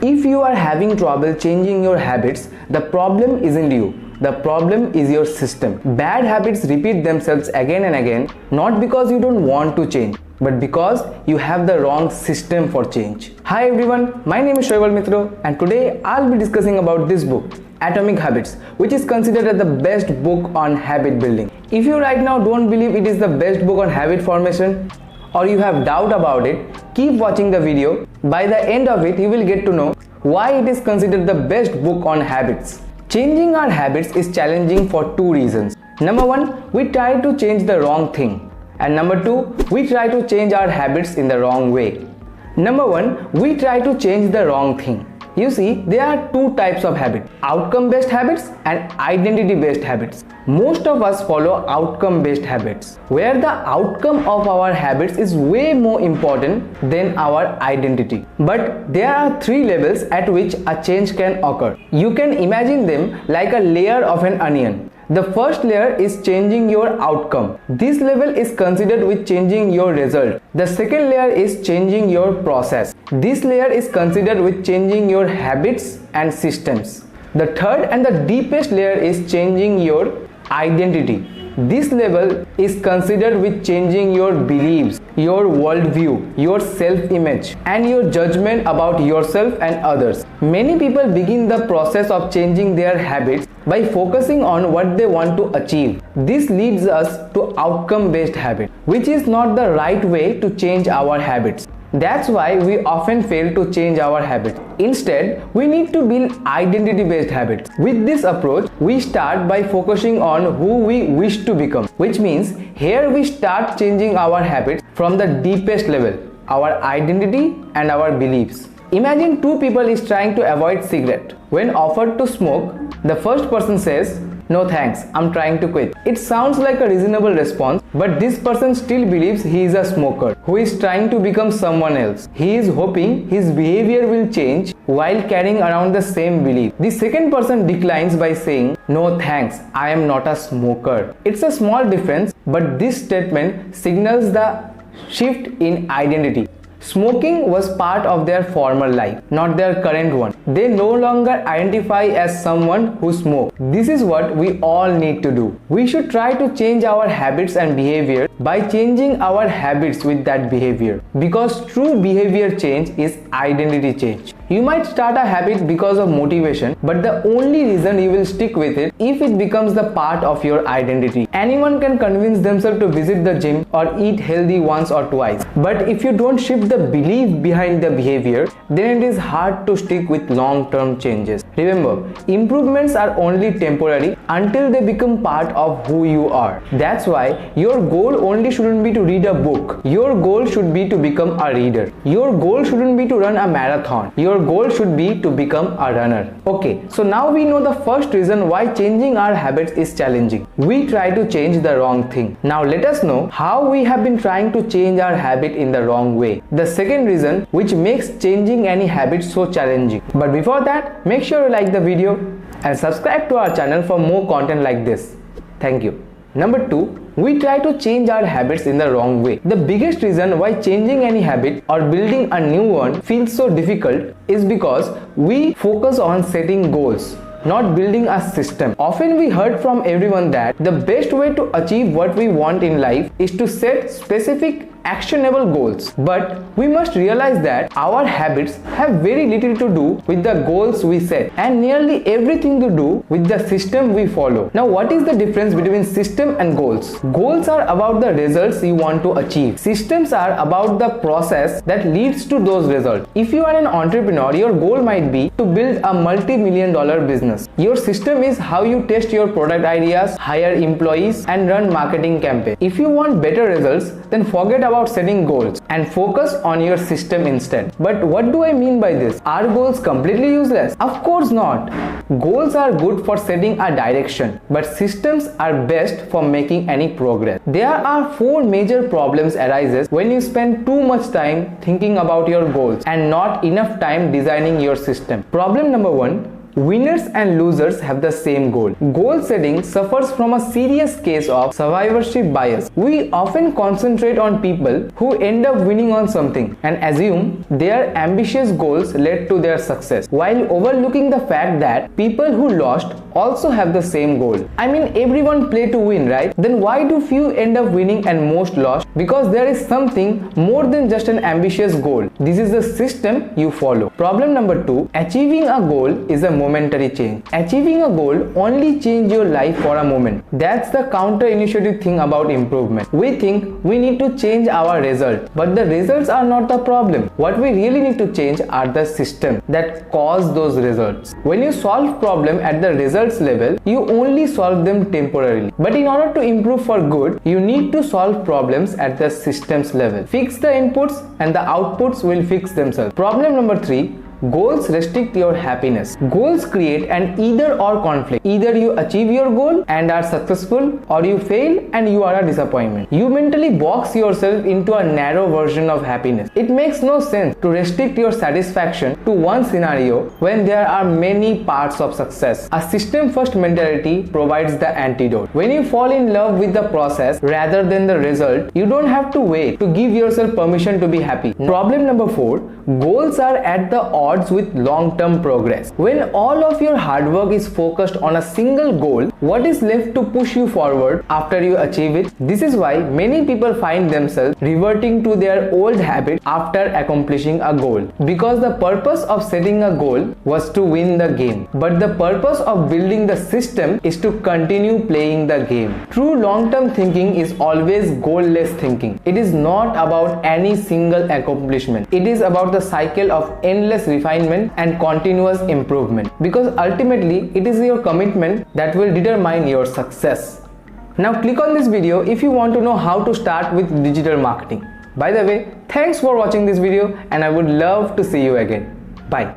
If you are having trouble changing your habits, the problem isn't you. The problem is your system. Bad habits repeat themselves again and again, not because you don't want to change, but because you have the wrong system for change. Hi everyone, my name is Shaibal Mitra, and today I'll be discussing about this book, Atomic Habits, which is considered as the best book on habit building. If you right now don't believe it is the best book on habit formation, or you have doubt about it, keep watching the video. By the end of it, you will get to know why it is considered the best book on habits. Changing our habits is challenging for two reasons. Number one, we try to change the wrong thing. And number two, we try to change our habits in the wrong way. Number one, we try to change the wrong thing. You see, there are two types of habits, outcome-based habits and identity-based habits. Most of us follow outcome-based habits, where the outcome of our habits is way more important than our identity. But there are three levels at which a change can occur. You can imagine them like a layer of an onion. The first layer is changing your outcome. This level is considered with changing your result. The second layer is changing your process. This layer is considered with changing your habits and systems. The third and the deepest layer is changing your identity. This level is considered with changing your beliefs, your worldview, your self-image, and your judgment about yourself and others. Many people begin the process of changing their habits by focusing on what they want to achieve. This leads us to outcome-based habits, which is not the right way to change our habits. That's why we often fail to change our habits. Instead, we need to build identity-based habits. With this approach, we start by focusing on who we wish to become, which means here we start changing our habits from the deepest level, our identity and our beliefs. Imagine two people is trying to avoid cigarette. When offered to smoke, the first person says, "No thanks, I'm trying to quit." It sounds like a reasonable response, but this person still believes he is a smoker who is trying to become someone else. He is hoping his behavior will change while carrying around the same belief. The second person declines by saying, "No thanks, I am not a smoker." It's a small difference, but this statement signals the shift in identity. Smoking was part of their former life, not their current one. They no longer identify as someone who smokes. This is what we all need to do. We should try to change our habits and behavior by changing our habits with that behavior. Because true behavior change is identity change. You might start a habit because of motivation, but the only reason you will stick with it if it becomes the part of your identity. Anyone can convince themselves to visit the gym or eat healthy once or twice. But if you don't shift the belief behind the behavior, then it is hard to stick with long-term changes. Remember, improvements are only temporary until they become part of who you are. That's why your goal only shouldn't be to read a book. Your goal should be to become a reader. Your goal shouldn't be to run a marathon. Your goal should be to become a runner. Okay, so now we know the first reason why changing our habits is challenging. We try to change the wrong thing. Now let us know how we have been trying to change our habit in the wrong way. The second reason which makes changing any habit so challenging. But before that, make sure you like the video and subscribe to our channel for more content like this. Thank you. Number two, we try to change our habits in the wrong way. The biggest reason why changing any habit or building a new one feels so difficult is because we focus on setting goals, not building a system. Often we heard from everyone that the best way to achieve what we want in life is to set specific actionable goals. But we must realize that our habits have very little to do with the goals we set and nearly everything to do with the system we follow. Now, what is the difference between system and goals? Goals are about the results you want to achieve. Systems are about the process that leads to those results. If you are an entrepreneur, your goal might be to build a multi-million-dollar business. Your system is how you test your product ideas, hire employees, and run marketing campaigns. If you want better results, then forget about setting goals and focus on your system instead. But what do I mean by this? Are goals completely useless? Of course not. Goals are good for setting a direction, but systems are best for making any progress. There are four major problems arises when you spend too much time thinking about your goals and not enough time designing your system. Problem number one, Winners and losers have the same goal. Goal setting suffers from a serious case of survivorship bias. We often concentrate on people who end up winning on something and assume their ambitious goals led to their success, while overlooking the fact that people who lost also have the same goal. I mean, everyone play to win, right? Then why do few end up winning and most lost? Because there is something more than just an ambitious goal. This is the system you follow. Problem number 2, achieving a goal is a momentary change. Achieving a goal only change your life for a moment. That's the counter-initiative thing about improvement. We think we need to change our result, but the results are not the problem. What we really need to change are the system that cause those results. When you solve problem at the results level, you only solve them temporarily. But in order to improve for good, you need to solve problems at the systems level. Fix the inputs and the outputs will fix themselves. Problem number 3, goals restrict your happiness. Goals create an either or conflict. Either you achieve your goal and are successful, or you fail and you are a disappointment. You mentally box yourself into a narrow version of happiness. It makes no sense to restrict your satisfaction to one scenario when there are many parts of success. A system first mentality provides the antidote. When you fall in love with the process rather than the result, you don't have to wait to give yourself permission to be happy. Problem number 4, goals are at the odds with long-term progress. When all of your hard work is focused on a single goal, what is left to push you forward after you achieve it? This is why many people find themselves reverting to their old habits after accomplishing a goal. Because the purpose of setting a goal was to win the game, but the purpose of building the system is to continue playing the game. True long-term thinking is always goal-less thinking. It is not about any single accomplishment. It is about the cycle of endless refinement and continuous improvement, because ultimately it is your commitment that will determine your success. Now click on this video if you want to know how to start with digital marketing. By the way, thanks for watching this video and I would love to see you again. Bye.